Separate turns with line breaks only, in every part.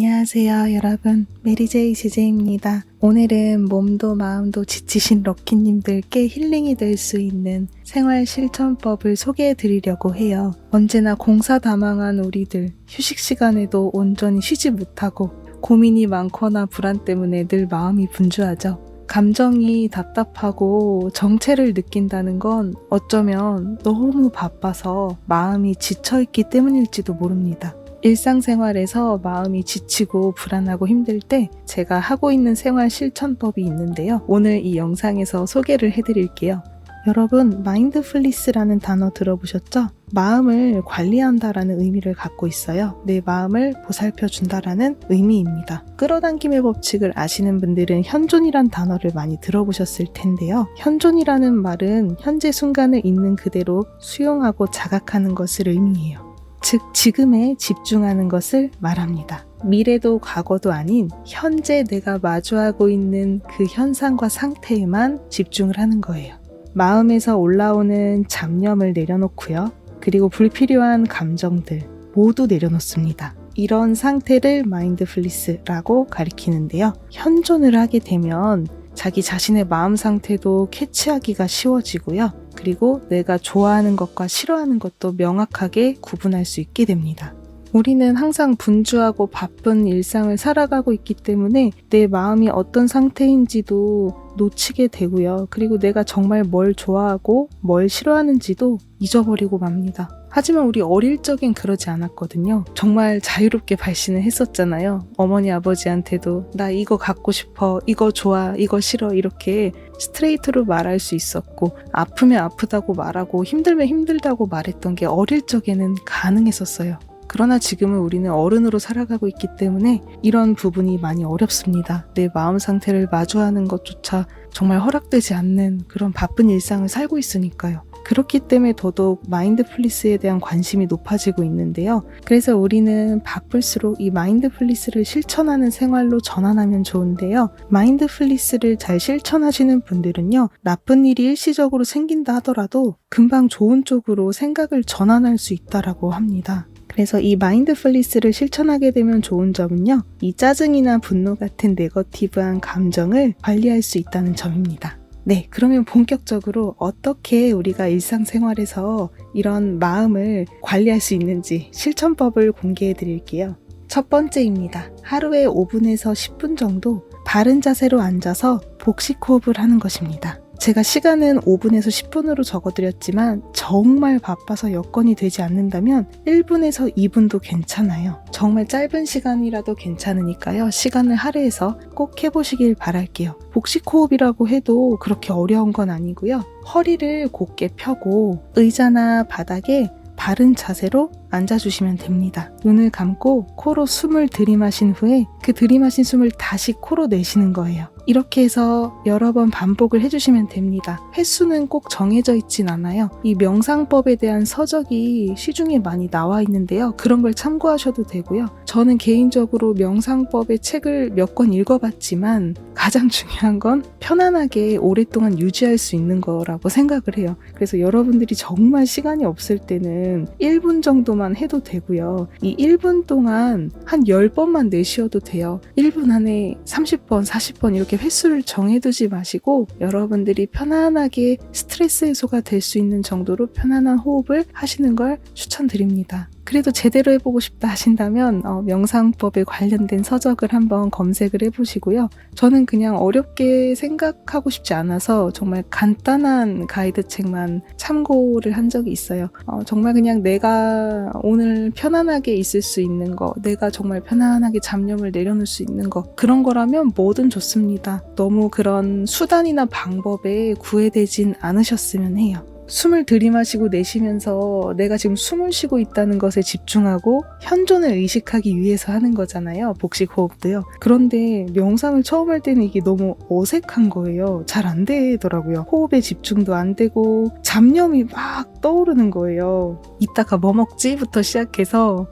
안녕하세요 여러분, 메리제이 제제입니다. 오늘은 몸도 마음도 지치신 럭키님들께 힐링이 될 수 있는 생활 실천법을 소개해 드리려고 해요. 언제나 공사다망한 우리들, 휴식 시간에도 온전히 쉬지 못하고 고민이 많거나 불안 때문에 늘 마음이 분주하죠. 감정이 답답하고 정체를 느낀다는 건 어쩌면 너무 바빠서 마음이 지쳐있기 때문일지도 모릅니다. 일상생활에서 마음이 지치고 불안하고 힘들 때 제가 하고 있는 생활 실천법이 있는데요. 오늘 이 영상에서 소개를 해드릴게요. 여러분, 마인드풀리스라는 단어 들어보셨죠? 마음을 관리한다라는 의미를 갖고 있어요. 내 마음을 보살펴준다라는 의미입니다. 끌어당김의 법칙을 아시는 분들은 현존이란 단어를 많이 들어보셨을 텐데요. 현존이라는 말은 현재 순간을 있는 그대로 수용하고 자각하는 것을 의미해요. 즉, 지금에 집중하는 것을 말합니다. 미래도 과거도 아닌 현재 내가 마주하고 있는 그 현상과 상태에만 집중을 하는 거예요. 마음에서 올라오는 잡념을 내려놓고요. 그리고 불필요한 감정들 모두 내려놓습니다. 이런 상태를 마인드풀리스라고 가리키는데요. 현존을 하게 되면 자기 자신의 마음 상태도 캐치하기가 쉬워지고요. 그리고 내가 좋아하는 것과 싫어하는 것도 명확하게 구분할 수 있게 됩니다. 우리는 항상 분주하고 바쁜 일상을 살아가고 있기 때문에 내 마음이 어떤 상태인지도 놓치게 되고요. 그리고 내가 정말 뭘 좋아하고 뭘 싫어하는지도 잊어버리고 맙니다. 하지만 우리 어릴 적엔 그러지 않았거든요. 정말 자유롭게 발신을 했었잖아요. 어머니 아버지한테도 나 이거 갖고 싶어, 이거 좋아, 이거 싫어 이렇게 스트레이트로 말할 수 있었고, 아프면 아프다고 말하고 힘들면 힘들다고 말했던 게 어릴 적에는 가능했었어요. 그러나 지금은 우리는 어른으로 살아가고 있기 때문에 이런 부분이 많이 어렵습니다. 내 마음 상태를 마주하는 것조차 정말 허락되지 않는 그런 바쁜 일상을 살고 있으니까요. 그렇기 때문에 더더욱 마인드풀리스에 대한 관심이 높아지고 있는데요. 그래서 우리는 바쁠수록 이 마인드풀리스를 실천하는 생활로 전환하면 좋은데요. 마인드풀리스를 잘 실천하시는 분들은요, 나쁜 일이 일시적으로 생긴다 하더라도 금방 좋은 쪽으로 생각을 전환할 수 있다라고 합니다. 그래서 이 마인드풀리스를 실천하게 되면 좋은 점은요, 이 짜증이나 분노 같은 네거티브한 감정을 관리할 수 있다는 점입니다. 네, 그러면 본격적으로 어떻게 우리가 일상생활에서 이런 마음을 관리할 수 있는지 실천법을 공개해 드릴게요. 첫 번째입니다. 하루에 5분에서 10분 정도 바른 자세로 앉아서 복식 호흡을 하는 것입니다. 제가 시간은 5분에서 10분으로 적어드렸지만 정말 바빠서 여건이 되지 않는다면 1분에서 2분도 괜찮아요. 정말 짧은 시간이라도 괜찮으니까요. 시간을 할애해서 꼭 해보시길 바랄게요. 복식 호흡이라고 해도 그렇게 어려운 건 아니고요. 허리를 곧게 펴고 의자나 바닥에 바른 자세로 앉아주시면 됩니다. 눈을 감고 코로 숨을 들이마신 후에 그 들이마신 숨을 다시 코로 내쉬는 거예요. 이렇게 해서 여러 번 반복을 해주시면 됩니다. 횟수는 꼭 정해져 있진 않아요. 이 명상법에 대한 서적이 시중에 많이 나와 있는데요. 그런 걸 참고하셔도 되고요. 저는 개인적으로 명상법의 책을 몇 권 읽어봤지만 가장 중요한 건 편안하게 오랫동안 유지할 수 있는 거라고 생각을 해요. 그래서 여러분들이 정말 시간이 없을 때는 1분 정도만 해도 되고요. 이 1분 동안 한 10번만 내쉬어도 돼요. 1분 안에 30번, 40번 이렇게 횟수를 정해두지 마시고 여러분들이 편안하게 스트레스 해소가 될 수 있는 정도로 편안한 호흡을 하시는 걸 추천드립니다. 그래도 제대로 해보고 싶다 하신다면 명상법에 관련된 서적을 한번 검색을 해보시고요. 저는 그냥 어렵게 생각하고 싶지 않아서 정말 간단한 가이드 책만 참고를 한 적이 있어요. 정말 그냥 내가 오늘 편안하게 있을 수 있는 거, 내가 정말 편안하게 잡념을 내려놓을 수 있는 거, 그런 거라면 뭐든 좋습니다. 너무 그런 수단이나 방법에 구애되진 않으셨으면 해요. 숨을 들이마시고 내쉬면서 내가 지금 숨을 쉬고 있다는 것에 집중하고 현존을 의식하기 위해서 하는 거잖아요. 복식 호흡도요. 그런데 명상을 처음 할 때는 이게 너무 어색한 거예요. 잘 안 되더라고요. 호흡에 집중도 안 되고 잡념이 막 떠오르는 거예요. 이따가 뭐 먹지?부터 시작해서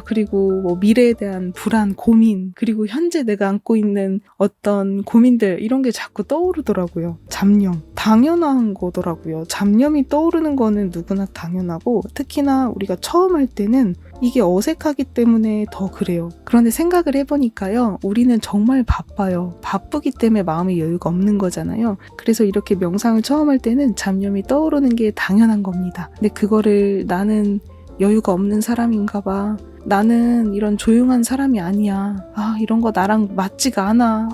그리고 뭐 미래에 대한 불안, 고민, 그리고 현재 내가 안고 있는 어떤 고민들 이런 게 자꾸 떠오르더라고요. 잡념. 당연한 거더라고요. 잡념이 떠오르는 거는 누구나 당연하고 특히나 우리가 처음 할 때는 이게 어색하기 때문에 더 그래요. 그런데 생각을 해보니까요, 우리는 정말 바빠요. 바쁘기 때문에 마음의 여유가 없는 거잖아요. 그래서 이렇게 명상을 처음 할 때는 잡념이 떠오르는 게 당연한 겁니다. 근데 그거를 나는 여유가 없는 사람인가 봐, 나는 이런 조용한 사람이 아니야, 이런 거 나랑 맞지가 않아,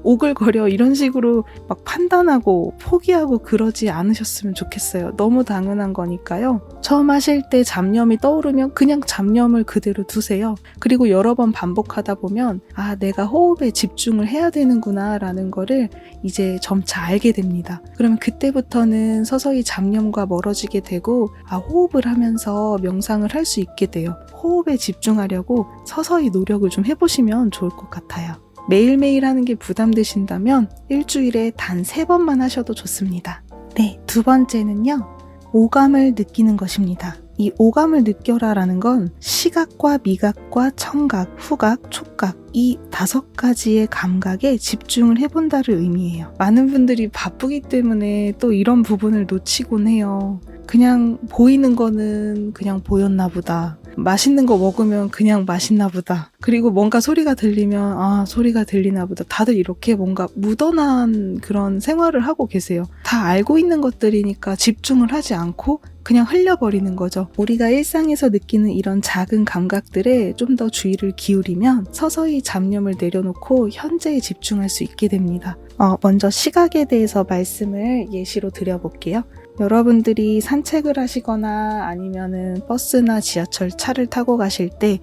오글거려, 이런 식으로 막 판단하고 포기하고 그러지 않으셨으면 좋겠어요. 너무 당연한 거니까요. 처음 하실 때 잡념이 떠오르면 그냥 잡념을 그대로 두세요. 그리고 여러 번 반복하다 보면 내가 호흡에 집중을 해야 되는구나 라는 거를 이제 점차 알게 됩니다. 그러면 그때부터는 서서히 잡념과 멀어지게 되고 호흡을 하면서 명상을 할 수 있게 돼요. 호흡에 집중하려고 서서히 노력을 좀 해보시면 좋을 것 같아요. 매일매일 하는 게 부담되신다면 일주일에 단 3번만 하셔도 좋습니다. 네, 2번째는요. 오감을 느끼는 것입니다. 이 오감을 느껴라 라는 건 시각과 미각과 청각, 후각, 촉각 이 5가지의 감각에 집중을 해본다를 의미해요. 많은 분들이 바쁘기 때문에 또 이런 부분을 놓치곤 해요. 그냥 보이는 거는 그냥 보였나 보다. 맛있는 거 먹으면 그냥 맛있나 보다. 그리고 뭔가 소리가 들리면 소리가 들리나 보다. 다들 이렇게 뭔가 묻어난 그런 생활을 하고 계세요. 다 알고 있는 것들이니까 집중을 하지 않고 그냥 흘려버리는 거죠. 우리가 일상에서 느끼는 이런 작은 감각들에 좀 더 주의를 기울이면 서서히 잡념을 내려놓고 현재에 집중할 수 있게 됩니다. 먼저 시각에 대해서 말씀을 예시로 드려볼게요. 여러분들이 산책을 하시거나 아니면은 버스나 지하철 차를 타고 가실 때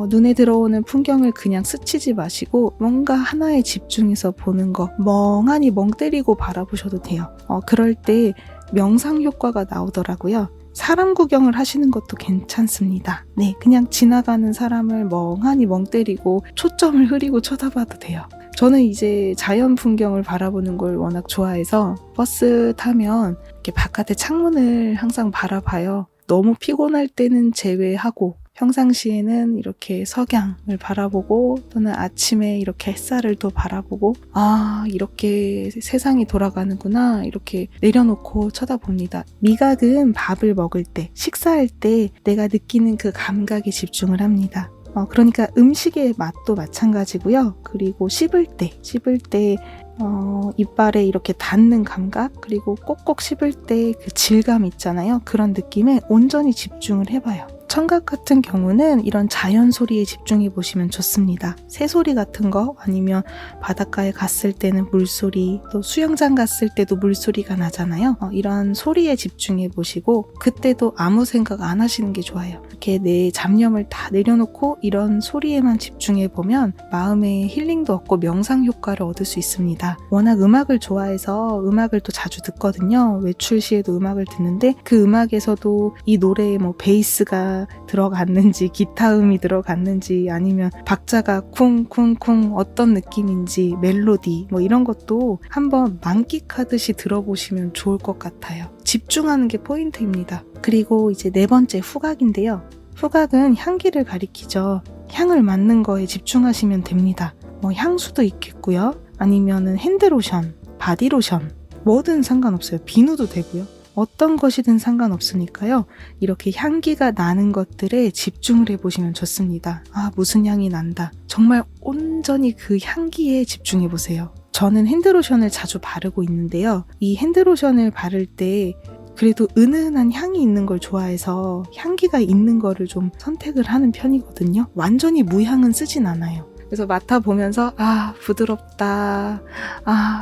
눈에 들어오는 풍경을 그냥 스치지 마시고 뭔가 하나에 집중해서 보는 거, 멍하니 멍 때리고 바라보셔도 돼요. 그럴 때 명상 효과가 나오더라고요. 사람 구경을 하시는 것도 괜찮습니다. 네, 그냥 지나가는 사람을 멍하니 멍 때리고 초점을 흐리고 쳐다봐도 돼요. 저는 이제 자연 풍경을 바라보는 걸 워낙 좋아해서 버스 타면 이렇게 바깥에 창문을 항상 바라봐요. 너무 피곤할 때는 제외하고 평상시에는 이렇게 석양을 바라보고 또는 아침에 이렇게 햇살을 또 바라보고 이렇게 세상이 돌아가는구나 이렇게 내려놓고 쳐다봅니다. 미각은 밥을 먹을 때, 식사할 때 내가 느끼는 그 감각에 집중을 합니다. 그러니까 음식의 맛도 마찬가지고요. 그리고 씹을 때 이빨에 이렇게 닿는 감각, 그리고 꼭꼭 씹을 때 그 질감 있잖아요. 그런 느낌에 온전히 집중을 해봐요. 청각 같은 경우는 이런 자연 소리에 집중해 보시면 좋습니다. 새소리 같은 거, 아니면 바닷가에 갔을 때는 물소리, 또 수영장 갔을 때도 물소리가 나잖아요. 이런 소리에 집중해 보시고 그때도 아무 생각 안 하시는 게 좋아요. 이렇게 내 잡념을 다 내려놓고 이런 소리에만 집중해 보면 마음의 힐링도 얻고 명상 효과를 얻을 수 있습니다. 워낙 음악을 좋아해서 음악을 또 자주 듣거든요. 외출 시에도 음악을 듣는데 그 음악에서도 이 노래에 베이스가 들어갔는지, 기타음이 들어갔는지, 아니면 박자가 쿵쿵쿵 어떤 느낌인지, 멜로디 이런 것도 한번 만끽하듯이 들어보시면 좋을 것 같아요. 집중하는 게 포인트입니다. 그리고 이제 4번째 후각인데요. 후각은 향기를 가리키죠. 향을 맡는 거에 집중하시면 됩니다. 향수도 있겠고요. 아니면은 핸드로션, 바디로션 뭐든 상관없어요. 비누도 되고요. 어떤 것이든 상관없으니까요. 이렇게 향기가 나는 것들에 집중을 해보시면 좋습니다. 무슨 향이 난다. 정말 온전히 그 향기에 집중해보세요. 저는 핸드로션을 자주 바르고 있는데요. 이 핸드로션을 바를 때 그래도 은은한 향이 있는 걸 좋아해서 향기가 있는 거를 좀 선택을 하는 편이거든요. 완전히 무향은 쓰진 않아요. 그래서 맡아보면서 부드럽다,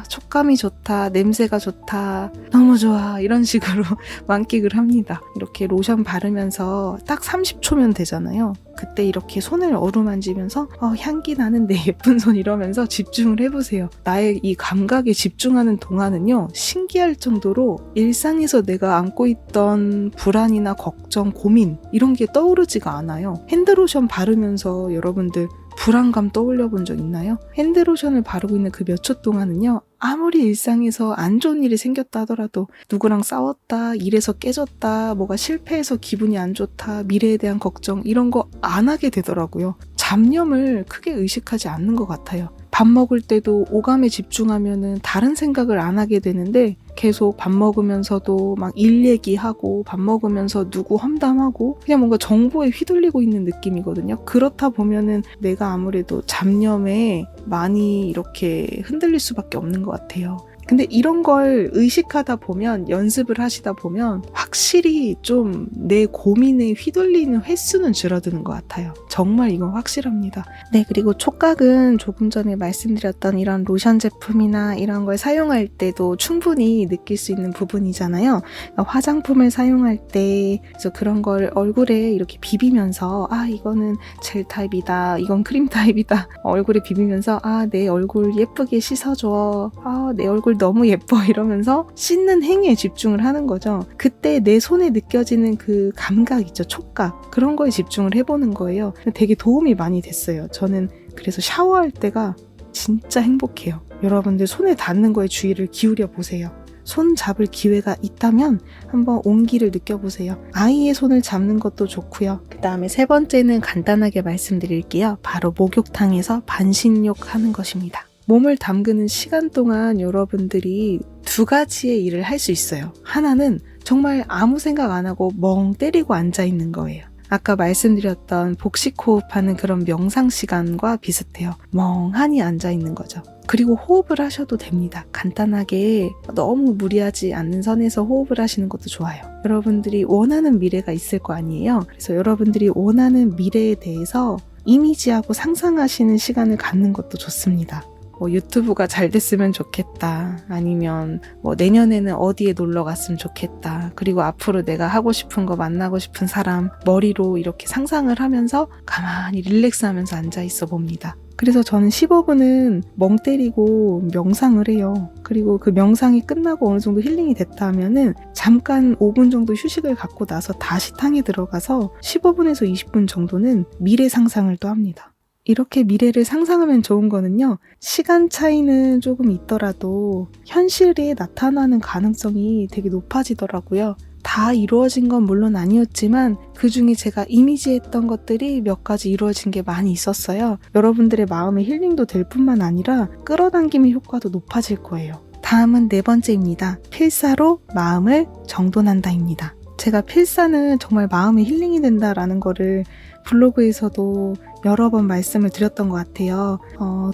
촉감이 좋다, 냄새가 좋다, 너무 좋아 이런 식으로 만끽을 합니다. 이렇게 로션 바르면서 딱 30초면 되잖아요. 그때 이렇게 손을 어루만지면서 향기 나는 내 예쁜 손 이러면서 집중을 해보세요. 나의 이 감각에 집중하는 동안은요, 신기할 정도로 일상에서 내가 안고 있던 불안이나 걱정, 고민 이런 게 떠오르지가 않아요. 핸드로션 바르면서 여러분들 불안감 떠올려 본 적 있나요? 핸드로션을 바르고 있는 그 몇 초 동안은요, 아무리 일상에서 안 좋은 일이 생겼다 하더라도 누구랑 싸웠다, 일에서 깨졌다, 뭐가 실패해서 기분이 안 좋다, 미래에 대한 걱정 이런 거 안 하게 되더라고요. 잡념을 크게 의식하지 않는 것 같아요. 밥 먹을 때도 오감에 집중하면은 다른 생각을 안 하게 되는데 계속 밥 먹으면서도 막 일 얘기하고 밥 먹으면서 누구 험담하고 그냥 뭔가 정보에 휘둘리고 있는 느낌이거든요. 그렇다 보면은 내가 아무래도 잡념에 많이 이렇게 흔들릴 수밖에 없는 것 같아요. 근데 이런 걸 의식하다 보면, 연습을 하시다 보면 확실히 좀 내 고민에 휘둘리는 횟수는 줄어드는 것 같아요. 정말 이건 확실합니다. 네, 그리고 촉각은 조금 전에 말씀드렸던 이런 로션 제품이나 이런 걸 사용할 때도 충분히 느낄 수 있는 부분이잖아요. 그러니까 화장품을 사용할 때 그래서 그런 걸 얼굴에 이렇게 비비면서 이거는 젤 타입이다, 이건 크림 타입이다, 얼굴에 비비면서 내 얼굴 예쁘게 씻어줘, 내 얼굴 너무 예뻐 이러면서 씻는 행위에 집중을 하는 거죠. 그때 내 손에 느껴지는 그 감각 있죠, 촉각, 그런 거에 집중을 해보는 거예요. 되게 도움이 많이 됐어요. 저는 그래서 샤워할 때가 진짜 행복해요. 여러분들 손에 닿는 거에 주의를 기울여 보세요. 손 잡을 기회가 있다면 한번 온기를 느껴보세요. 아이의 손을 잡는 것도 좋고요. 그 다음에 세 번째는 간단하게 말씀드릴게요. 바로 목욕탕에서 반신욕 하는 것입니다. 몸을 담그는 시간 동안 여러분들이 두 가지의 일을 할 수 있어요. 하나는 정말 아무 생각 안 하고 멍 때리고 앉아 있는 거예요. 아까 말씀드렸던 복식 호흡하는 그런 명상 시간과 비슷해요. 멍하니 앉아 있는 거죠. 그리고 호흡을 하셔도 됩니다. 간단하게 너무 무리하지 않는 선에서 호흡을 하시는 것도 좋아요. 여러분들이 원하는 미래가 있을 거 아니에요. 그래서 여러분들이 원하는 미래에 대해서 이미지하고 상상하시는 시간을 갖는 것도 좋습니다. 유튜브가 잘 됐으면 좋겠다. 아니면 내년에는 어디에 놀러 갔으면 좋겠다. 그리고 앞으로 내가 하고 싶은 거, 만나고 싶은 사람, 머리로 이렇게 상상을 하면서 가만히 릴렉스하면서 앉아 있어 봅니다. 그래서 저는 15분은 멍 때리고 명상을 해요. 그리고 그 명상이 끝나고 어느 정도 힐링이 됐다 하면은 잠깐 5분 정도 휴식을 갖고 나서 다시 탕에 들어가서 15분에서 20분 정도는 미래 상상을 또 합니다. 이렇게 미래를 상상하면 좋은 거는요, 시간 차이는 조금 있더라도 현실에 나타나는 가능성이 되게 높아지더라고요. 다 이루어진 건 물론 아니었지만 그 중에 제가 이미지했던 것들이 몇 가지 이루어진 게 많이 있었어요. 여러분들의 마음의 힐링도 될 뿐만 아니라 끌어당김의 효과도 높아질 거예요. 다음은 네 번째입니다. 필사로 마음을 정돈한다입니다. 제가 필사는 정말 마음의 힐링이 된다라는 거를 블로그에서도 여러 번 말씀을 드렸던 것 같아요.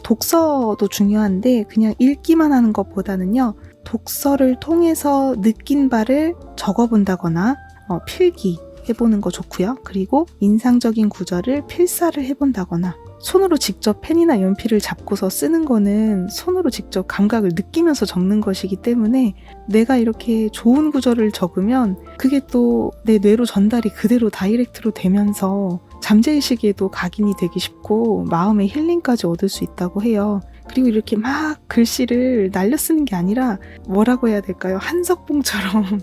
독서도 중요한데 그냥 읽기만 하는 것보다는요, 독서를 통해서 느낀 바를 적어본다거나 필기 해보는 거 좋고요. 그리고 인상적인 구절을 필사를 해본다거나, 손으로 직접 펜이나 연필을 잡고서 쓰는 거는 손으로 직접 감각을 느끼면서 적는 것이기 때문에 내가 이렇게 좋은 구절을 적으면 그게 또 내 뇌로 전달이 그대로 다이렉트로 되면서 잠재의식에도 각인이 되기 쉽고 마음의 힐링까지 얻을 수 있다고 해요. 그리고 이렇게 막 글씨를 날려 쓰는 게 아니라 뭐라고 해야 될까요? 한석봉처럼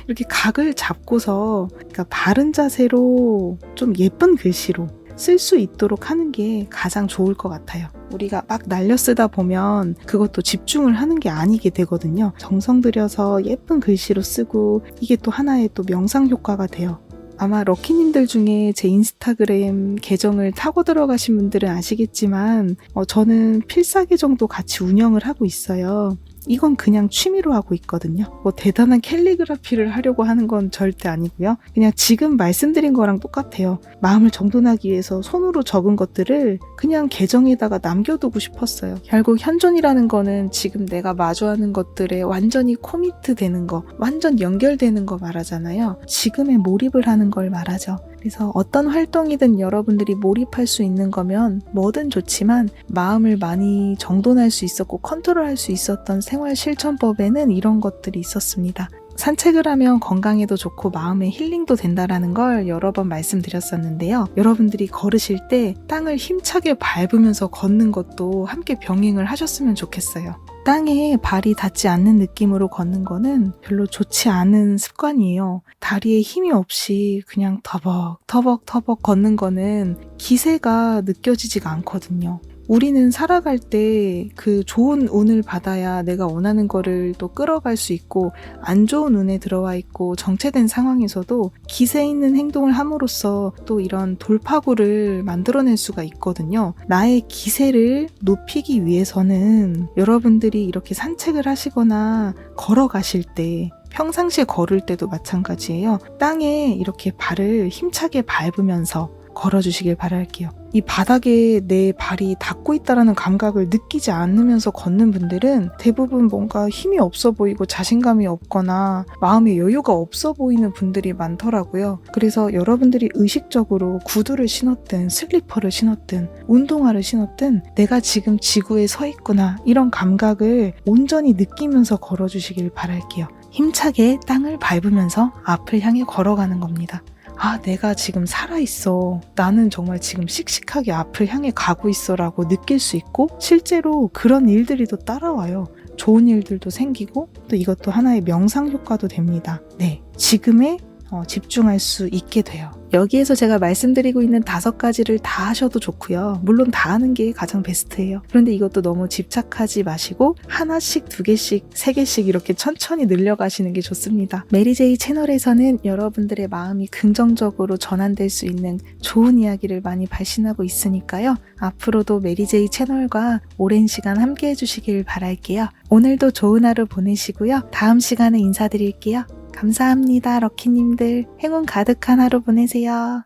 이렇게 각을 잡고서, 그러니까 바른 자세로 좀 예쁜 글씨로 쓸 수 있도록 하는 게 가장 좋을 것 같아요. 우리가 막 날려 쓰다 보면 그것도 집중을 하는 게 아니게 되거든요. 정성 들여서 예쁜 글씨로 쓰고 이게 또 하나의 또 명상 효과가 돼요. 아마 럭키님들 중에 제 인스타그램 계정을 타고 들어가신 분들은 아시겠지만 저는 필사 계정도 같이 운영을 하고 있어요. 이건 그냥 취미로 하고 있거든요. 대단한 캘리그라피를 하려고 하는 건 절대 아니고요. 그냥 지금 말씀드린 거랑 똑같아요. 마음을 정돈하기 위해서 손으로 적은 것들을 그냥 계정에다가 남겨두고 싶었어요. 결국 현존이라는 거는 지금 내가 마주하는 것들에 완전히 코미트 되는 거, 완전 연결되는 거 말하잖아요. 지금에 몰입을 하는 걸 말하죠. 그래서 어떤 활동이든 여러분들이 몰입할 수 있는 거면 뭐든 좋지만 마음을 많이 정돈할 수 있었고 컨트롤할 수 있었던 생활 실천법에는 이런 것들이 있었습니다. 산책을 하면 건강에도 좋고 마음의 힐링도 된다라는 걸 여러 번 말씀드렸었는데요. 여러분들이 걸으실 때 땅을 힘차게 밟으면서 걷는 것도 함께 병행을 하셨으면 좋겠어요. 땅에 발이 닿지 않는 느낌으로 걷는 거는 별로 좋지 않은 습관이에요. 다리에 힘이 없이 그냥 터벅터벅 걷는 거는 기세가 느껴지지가 않거든요. 우리는 살아갈 때 그 좋은 운을 받아야 내가 원하는 거를 또 끌어갈 수 있고, 안 좋은 운에 들어와 있고 정체된 상황에서도 기세 있는 행동을 함으로써 또 이런 돌파구를 만들어낼 수가 있거든요. 나의 기세를 높이기 위해서는 여러분들이 이렇게 산책을 하시거나 걸어가실 때, 평상시에 걸을 때도 마찬가지예요. 땅에 이렇게 발을 힘차게 밟으면서 걸어주시길 바랄게요. 이 바닥에 내 발이 닿고 있다는 감각을 느끼지 않으면서 걷는 분들은 대부분 뭔가 힘이 없어 보이고 자신감이 없거나 마음의 여유가 없어 보이는 분들이 많더라고요. 그래서 여러분들이 의식적으로 구두를 신었든 슬리퍼를 신었든 운동화를 신었든 내가 지금 지구에 서 있구나, 이런 감각을 온전히 느끼면서 걸어주시길 바랄게요. 힘차게 땅을 밟으면서 앞을 향해 걸어가는 겁니다. 아, 내가 지금 살아있어. 나는 정말 지금 씩씩하게 앞을 향해 가고 있어 라고 느낄 수 있고, 실제로 그런 일들이 또 따라와요. 좋은 일들도 생기고, 또 이것도 하나의 명상 효과도 됩니다. 네, 지금에 집중할 수 있게 돼요. 여기에서 제가 말씀드리고 있는 5가지를 다 하셔도 좋고요. 물론 다 하는 게 가장 베스트예요. 그런데 이것도 너무 집착하지 마시고 하나씩, 2개씩, 3개씩 이렇게 천천히 늘려가시는 게 좋습니다. 메리제이 채널에서는 여러분들의 마음이 긍정적으로 전환될 수 있는 좋은 이야기를 많이 발신하고 있으니까요. 앞으로도 메리제이 채널과 오랜 시간 함께 해주시길 바랄게요. 오늘도 좋은 하루 보내시고요. 다음 시간에 인사드릴게요. 감사합니다, 럭키님들. 행운 가득한 하루 보내세요.